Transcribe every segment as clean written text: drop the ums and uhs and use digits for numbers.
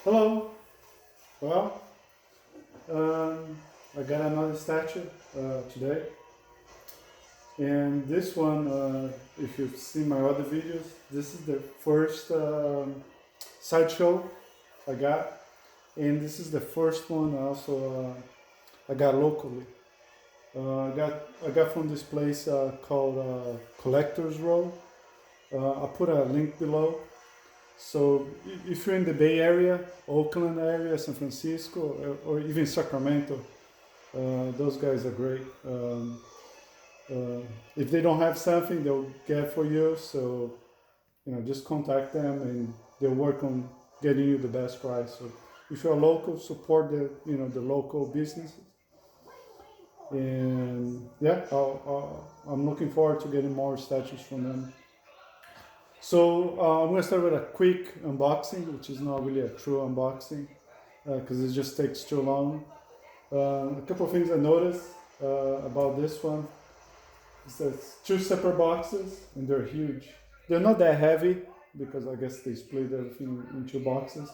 Hello. Well, I got another statue today, and this one, if you've seen my other videos, this is the first sideshow I got, and this is the first one I got locally. I got from this place called Collectors Row. I'll put a link below. So if you're in the Bay Area, Oakland area, San Francisco, or even Sacramento, those guys are great. If they don't have something, they'll get for you. So just contact them, and they'll work on getting you the best price. So if you're local, support the local businesses. And yeah, I'm looking forward to getting more statues from them. So I'm gonna start with a quick unboxing, which is not really a true unboxing because it just takes too long. A couple of things I noticed about this one is that it's two separate boxes and they're huge. They're not that heavy because I guess they split everything in two boxes.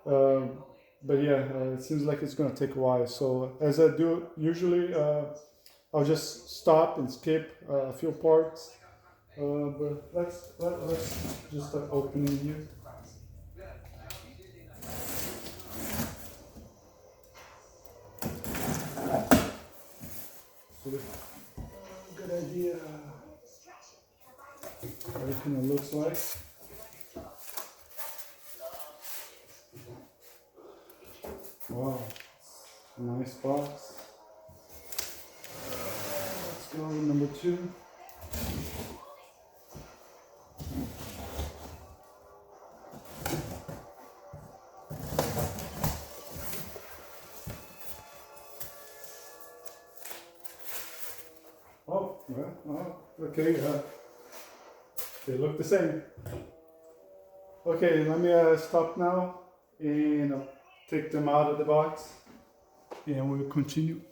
But yeah, it seems like it's gonna take a while. So as I do usually, I'll just stop and skip a few parts. But let's just start opening here. So good idea. Everything it looks like. Wow, nice box. Let's go with number two. Oh, well, okay, they look the same. Okay, let me stop now and take them out of the box and we'll continue.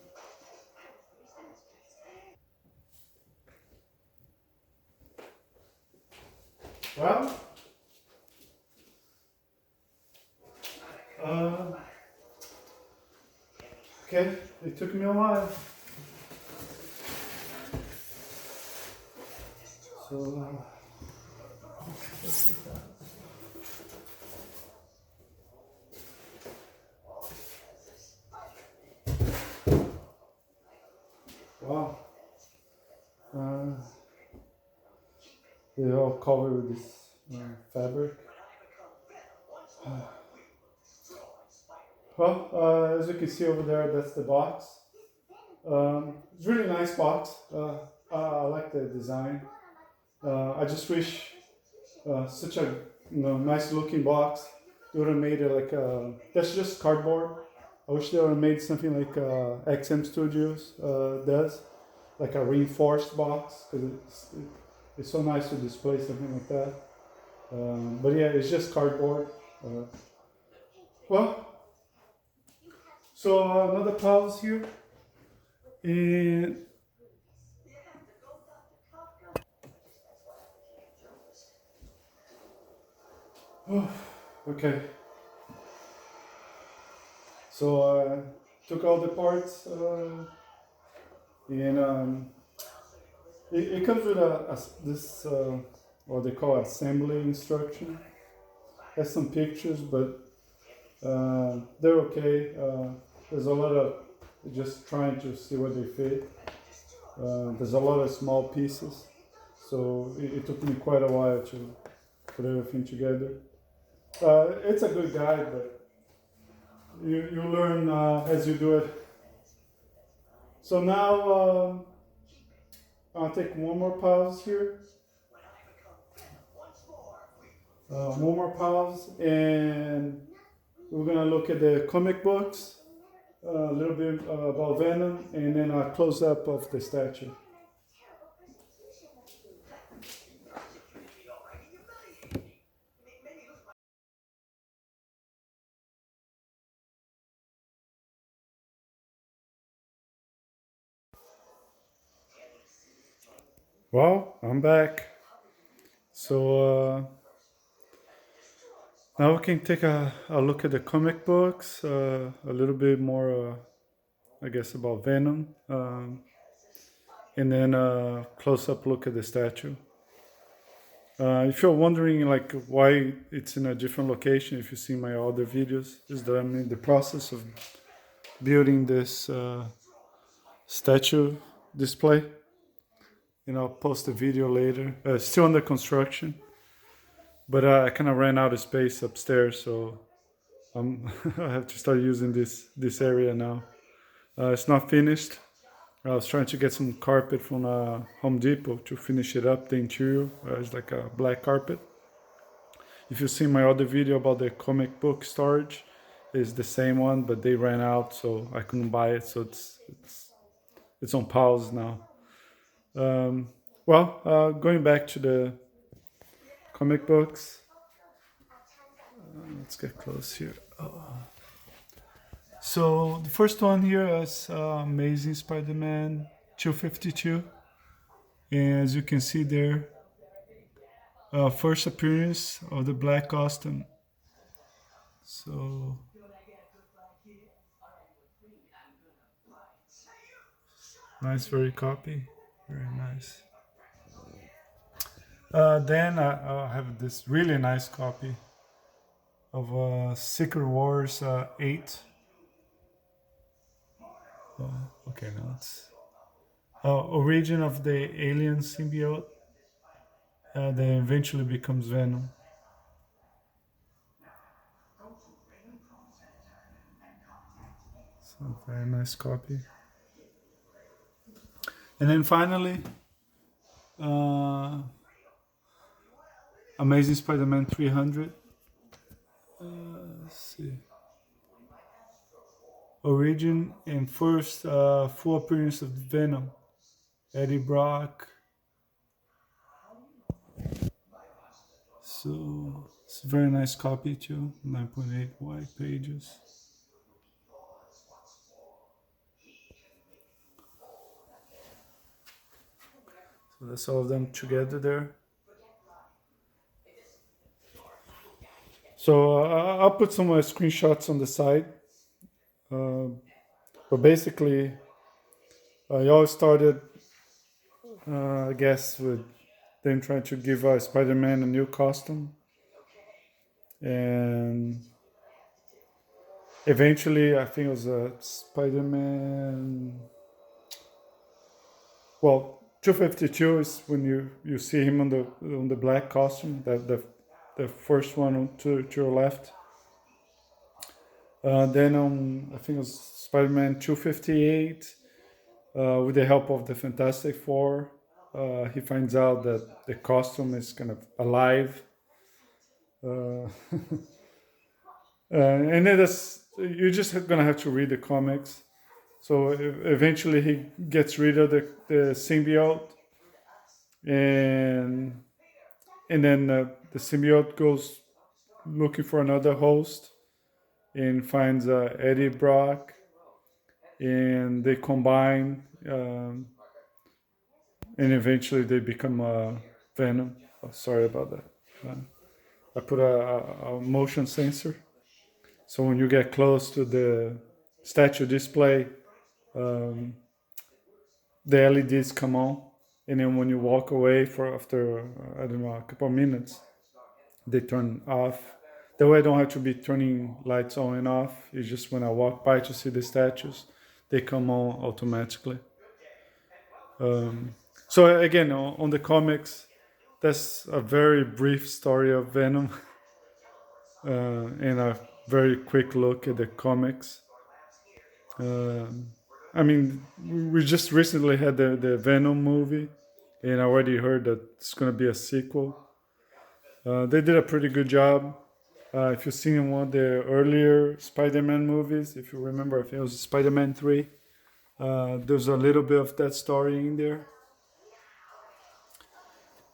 Well, uh, okay, it took me a while. So, let's get that. Wow. They're all covered with this fabric. Well, as you can see over there, that's the box. It's a really nice box. I like the design. I just wish such a nice looking box. They would have made it like that's just cardboard. I wish they would have made something like XM Studios does, like a reinforced box, because it's so nice to display something like that. But yeah, it's just cardboard. Well, so another pause here, and okay. So took all the parts, and it comes with this what they call assembly instruction. Has some pictures, but they're okay. There's a lot of just trying to see what they fit. There's a lot of small pieces, so it took me quite a while to put everything together. It's a good guide, but you learn as you do it. So now I'll take one more pause here. One more pause, and we're gonna look at the comic books, a little bit about Venom, and then a close up of the statue. Well, I'm back. So Now we can take a look at the comic books, a little bit more, I guess, about Venom, and then a close-up look at the statue. If you're wondering like why it's in a different location, if you see my other videos, is that I'm in the process of building this statue display. I'll post a video later. Still under construction, but I kind of ran out of space upstairs, so I have to start using this area now. It's not finished. I was trying to get some carpet from Home Depot to finish it up. The interior is like a black carpet. If you see my other video about the comic book storage, it's the same one, but they ran out, so I couldn't buy it. So it's on pause now. Going back to the comic books. Let's get close here. So the first one here is Amazing Spider-Man 252. And as you can see there, first appearance of the black costume. So nice, very copy, very nice. Then I have this really nice copy of Secret Wars 8. Okay, now it's origin of the alien symbiote that eventually becomes Venom. So very nice copy. And then finally, Amazing Spider-Man 300. Let's see. Origin and first full appearance of Venom, Eddie Brock. So it's a very nice copy too, 9.8 white pages. So that's all of them together there. So I'll put some screenshots on the side. But basically, it all started, I guess, with them trying to give Spider-Man a new costume. And eventually, I think it was Spider-Man... Well, 252 is when you see him on the black costume, the first one to your left. Then I think it was Spider-Man 258, with the help of the Fantastic Four, he finds out that the costume is kind of alive. And you're just gonna have to read the comics. So eventually he gets rid of the symbiote, and then the symbiote goes looking for another host and finds Eddie Brock, and they combine, and eventually they become Venom. Oh, sorry about that. I put a motion sensor, so when you get close to the statue display, the LEDs come on, and then when you walk away after I don't know, a couple of minutes, they turn off. That way I don't have to be turning lights on and off. It's just when I walk by to see the statues, they come on automatically. So again, on the comics, that's a very brief story of Venom, and a very quick look at the comics. I mean, we just recently had the Venom movie, and I already heard that it's going to be a sequel. They did a pretty good job. If you've seen one of the earlier Spider-Man movies, if you remember, I think it was Spider-Man 3, there's a little bit of that story in there.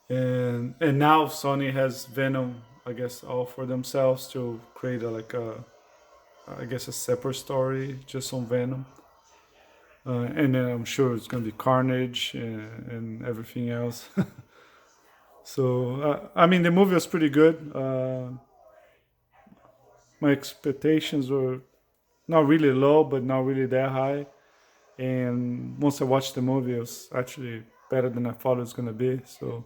And now Sony has Venom, I guess, all for themselves to create a separate story just on Venom. And then I'm sure it's going to be Carnage and everything else. So, I mean, the movie was pretty good. my expectations were not really low, but not really that high. And once I watched the movie, it was actually better than I thought it was gonna be. So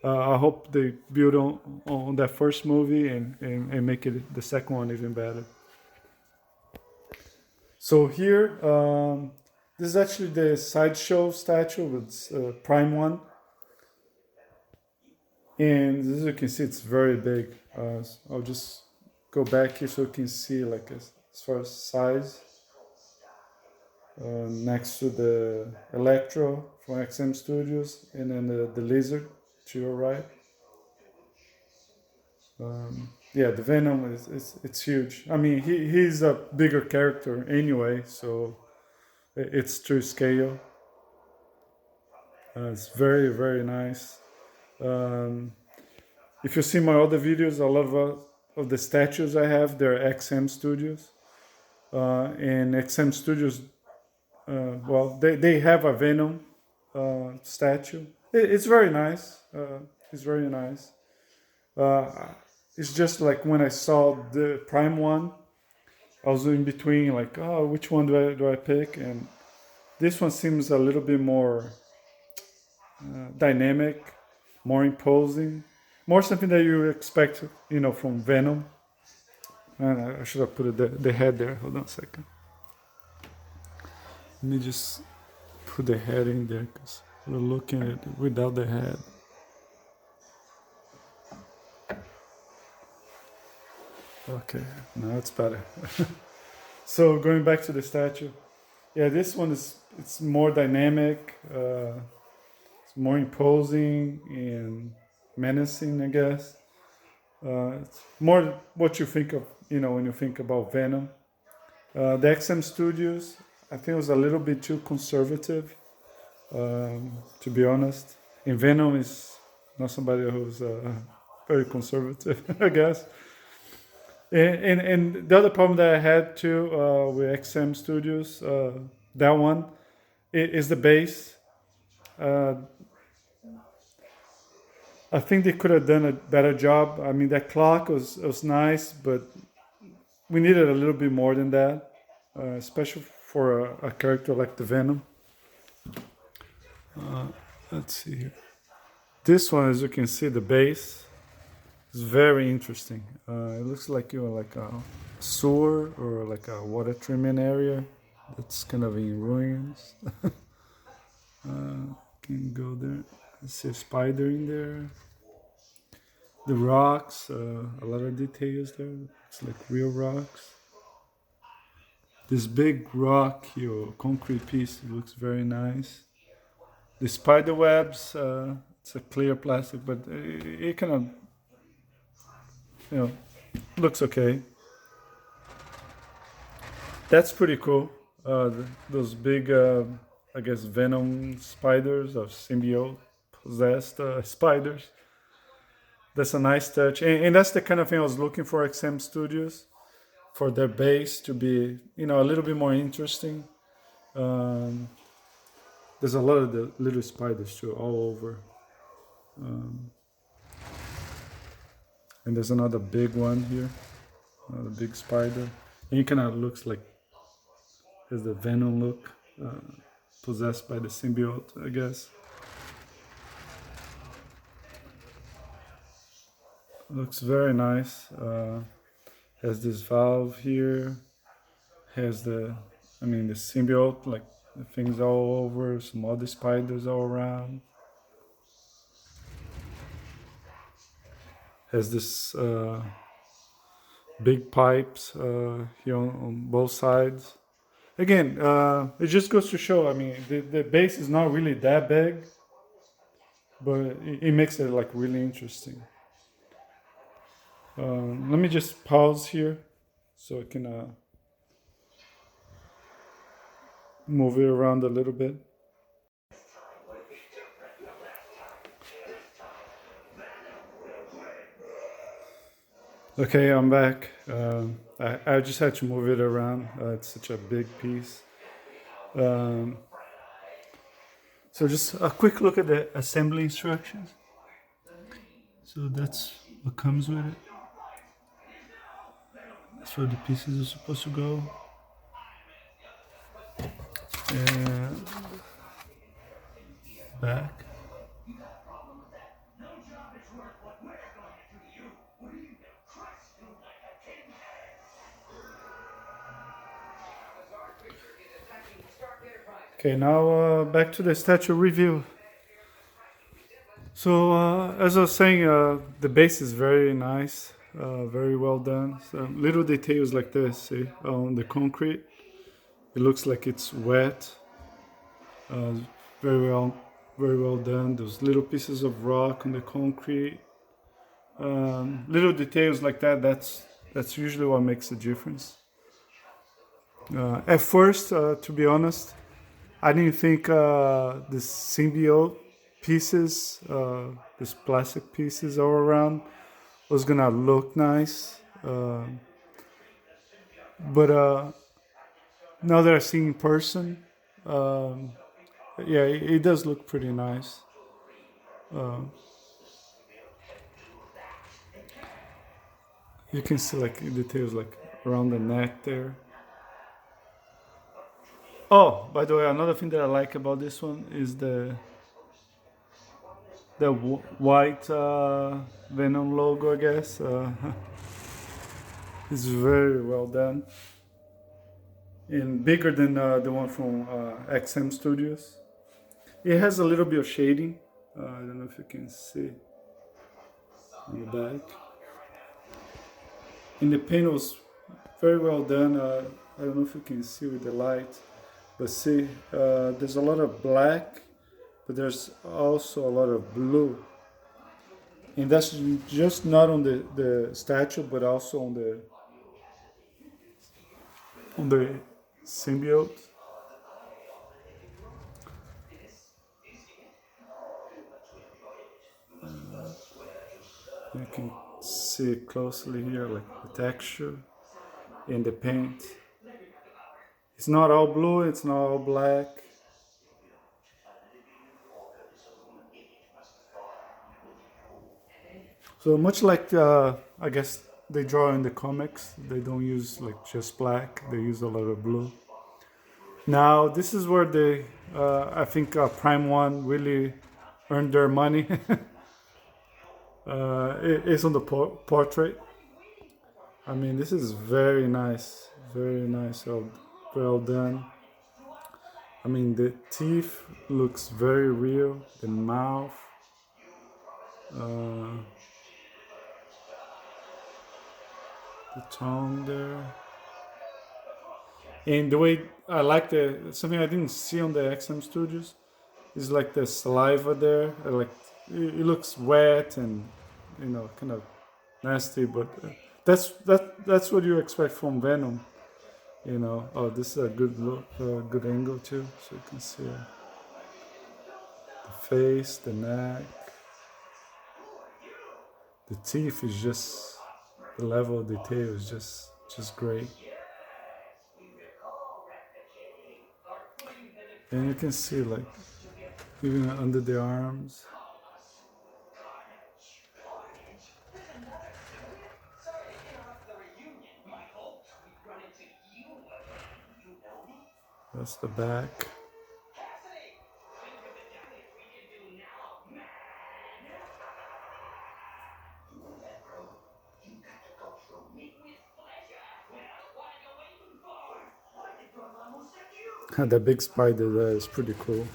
I hope they build on that first movie and make it the second one even better. So here, this is actually the Sideshow statue. It's prime one. And as you can see, it's very big. I'll just go back here so you can see like as far as size. Next to the Electro from XM Studios, and then the Lizard to your right. Yeah, the Venom it's huge. I mean, he's a bigger character anyway, so it's true scale. It's very, very nice. If you see my other videos, a lot of the statues I have, they're XM Studios. And XM Studios, well, they have a Venom statue. It's very nice. It's very nice. It's just like when I saw the Prime one, I was in between, like, oh, which one do I pick? And this one seems a little bit more dynamic, more imposing, more something that you expect, from Venom. And I should have put the head there. Hold on a second. Let me just put the head in there because we're looking at it without the head. Okay, now it's better. So going back to the statue, yeah, this one it's more dynamic, it's more imposing and menacing, I guess. It's more what you think of, when you think about Venom. The XM Studios, I think it was a little bit too conservative, to be honest. And Venom is not somebody who's very conservative, I guess. And the other problem that I had too with XM Studios, that one, is the bass. I think they could have done a better job. I mean, that clock was nice, but we needed a little bit more than that, especially for a character like the Venom. Let's see here. This one, as you can see, the base is very interesting. It looks like like a sewer or like a water treatment area that's kind of in ruins. Can go there. I see a spider in there. The rocks, a lot of details there. It's like real rocks. This big rock here, concrete piece, looks very nice. The spider webs, it's a clear plastic, but it kind of, looks okay. That's pretty cool. Those big, I guess, Venom spiders or Symbiote possessed spiders. That's a nice touch. And that's the kind of thing I was looking for XM Studios, for their base to be, a little bit more interesting. There's a lot of the little spiders too, all over. And there's another big one here, another big spider. And it kind of looks like, has the Venom look, possessed by the symbiote, I guess. Looks very nice. Has this valve here. Has the symbiote, like the things all over, some other spiders all around. Has this big pipes here on both sides. Again, it just goes to show, the base is not really that big, but it makes it like really interesting. Let me just pause here so I can move it around a little bit. Okay, I'm back. I just had to move it around. It's such a big piece. So just a quick look at the assembly instructions. So that's what comes with it. That's where the pieces are supposed to go. And back. Okay, now back to the statue review. So as I was saying, the base is very nice, very well done. So little details like this, see, on the concrete, it looks like it's wet. Very well done. Those little pieces of rock on the concrete, little details like that. That's usually what makes the difference. At first, to be honest, I didn't think the symbiote pieces, these plastic pieces all around, was gonna look nice. But now that I see in person, yeah, it does look pretty nice. You can see like details like around the neck there. Oh, by the way, another thing that I like about this one is the white Venom logo, I guess. It's very well done. And bigger than the one from XM Studios. It has a little bit of shading. I don't know if you can see on the back. And the panel's very well done. I don't know if you can see with the light, but see, there's a lot of black, but there's also a lot of blue. And that's just not on the statue, but also on the symbiote. You can see it closely here, like the texture and the paint. It's not all blue, it's not all black. So much like I guess they draw in the comics, they don't use like just black, they use a lot of blue. Now this is where they, I think Prime One really earned their money. It's on the portrait. I mean, this is very nice, well done. I mean, the teeth looks very real, the mouth. The tongue there. And the way I like something I didn't see on the XM Studios is like the saliva there. Like it looks wet and kind of nasty, but that's what you expect from Venom. Oh, this is a good look, good angle too, so you can see the face, the neck, the teeth is just. The level of detail is just great. And you can see like even under the arms. That's the back. The big spider there is pretty cool.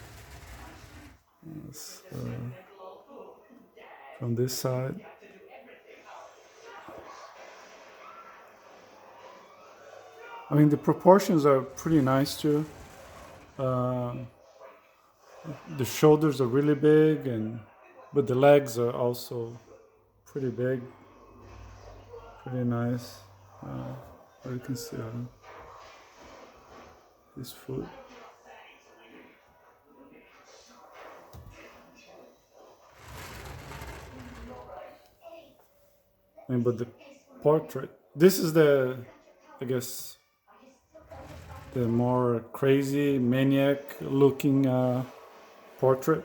From this side. I mean, the proportions are pretty nice too. The shoulders are really big, but the legs are also pretty big, pretty nice. You can see his foot. But the portrait, this is I guess, the more crazy, maniac looking portrait.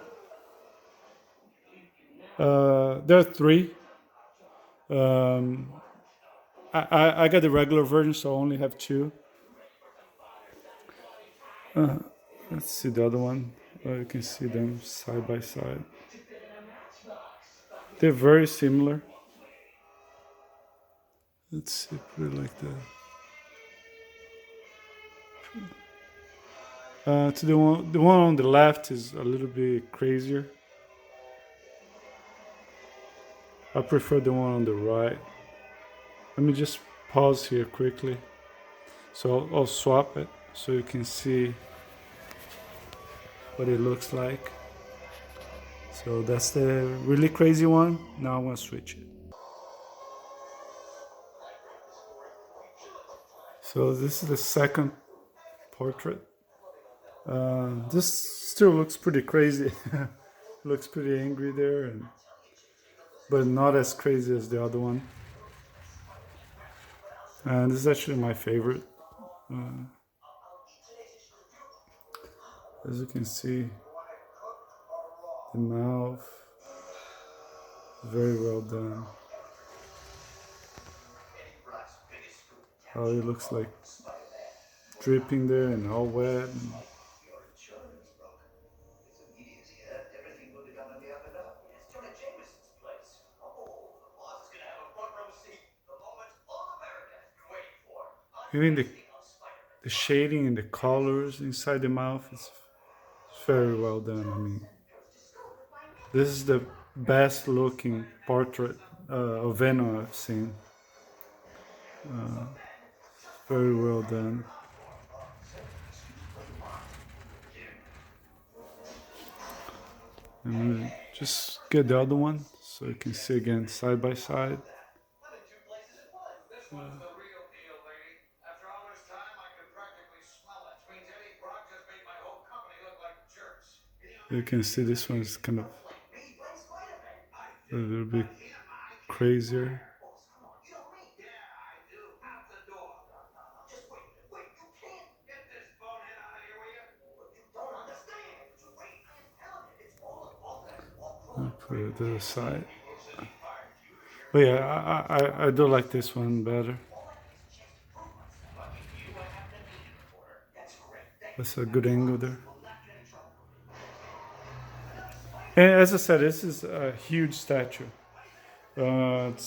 There are three. I got the regular version, so I only have two. Let's see the other one. You can see them side by side. They're very similar. Let's see, put it like that. To the one on the left is a little bit crazier. I prefer the one on the right. Let me just pause here quickly. So I'll swap it so you can see what it looks like. So that's the really crazy one. Now I'm gonna switch it. So this is the second portrait. This still looks pretty crazy. Looks pretty angry there, but not as crazy as the other one. And this is actually my favorite. As you can see, the mouth, very well done. How it looks like dripping there and all wet. Even the shading and the colors inside the mouth is very well done. I mean, this is the best looking portrait of Venom I've seen. Very well done. And just get the other one so you can see again side by side. You can see this one is kind of a little bit crazier. I'll put it to the side. But yeah, I do like this one better. That's a good angle there. And as I said, this is a huge statue. Let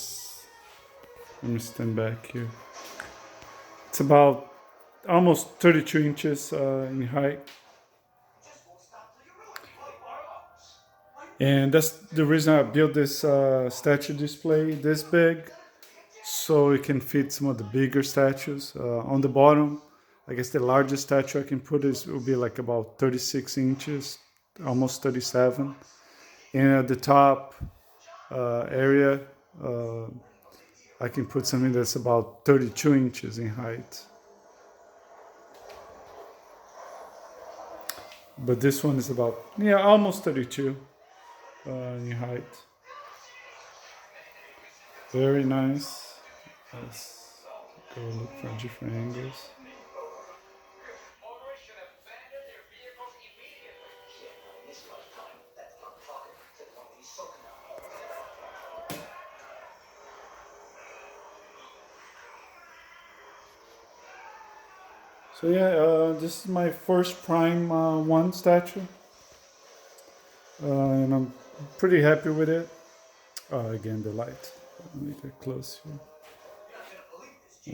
me stand back here. It's about almost 32 inches in height. And that's the reason I built this statue display this big, so it can fit some of the bigger statues. On the bottom, I guess the largest statue I can put will be like about 36 inches, almost 37. And at the top area, I can put something that's about 32 inches in height. But this one is about, almost 32 in height. Very nice. Let's go look for different angles. So yeah, this is my first Prime 1 statue, and I'm pretty happy with it. Again, the light. Let me get close here.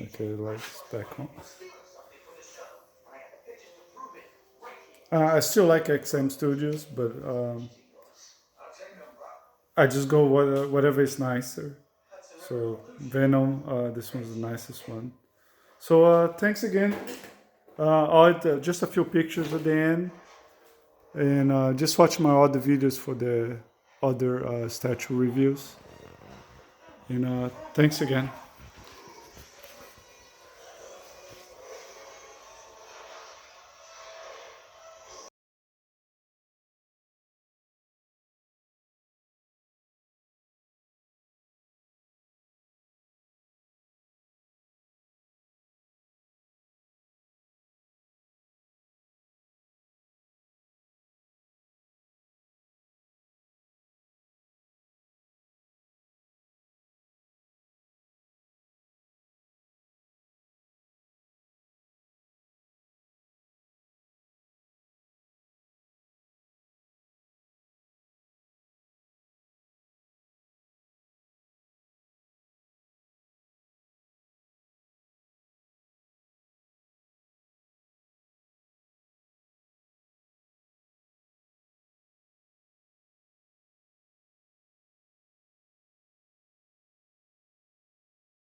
Okay, the light's back on. I still like XM Studios, but I just go whatever is nicer. So Venom, this one's the nicest one. So thanks again. I'll add just a few pictures at the end, and just watch my other videos for the other statue reviews. And thanks again.